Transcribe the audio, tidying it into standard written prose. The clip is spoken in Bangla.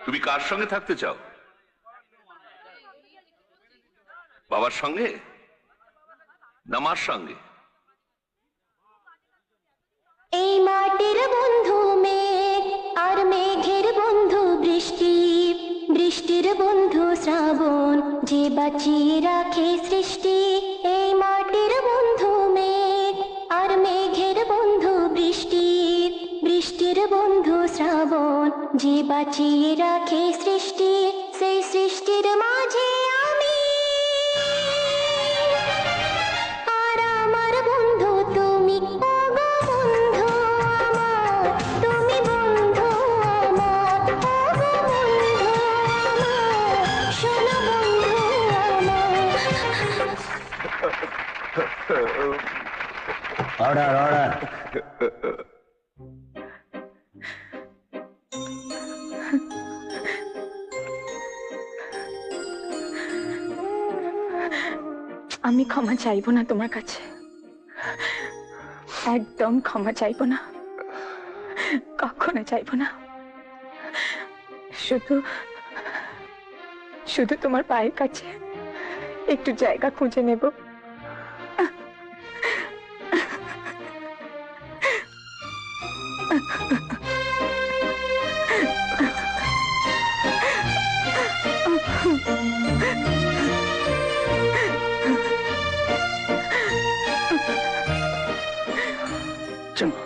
তুমি কার সঙ্গে থাকতে চাও? বাবার সঙ্গে না মার সঙ্গে? এই মাটির বন্ধু মেঘ আর মেঘের বন্ধু বৃষ্টি, বৃষ্টির বন্ধু শ্রাবণ, যে বাঁচিয়ে রাখে সৃষ্টি। এই মাটির বন্ধু মেঘ আর মেঘের বন্ধু বৃষ্টি, বৃষ্টির বন্ধু শ্রাবণ, যে বাঁচিয়ে রাখে সৃষ্টি। সেই সৃষ্টির মাঝে আমি আর আমার বন্ধু তুমি। ওগো বন্ধু আমার, তুমি বন্ধু আমার। ওগো বন্ধু আমার, শোনো বন্ধু আমার। Order order. আমি ক্ষমা চাইবো না তোমার কাছে, একদম ক্ষমা চাইবো না, কখনো চাইবো না। শুধু শুধু তোমার পায়ের কাছে একটু জায়গা খুঁজে নেব। চলো।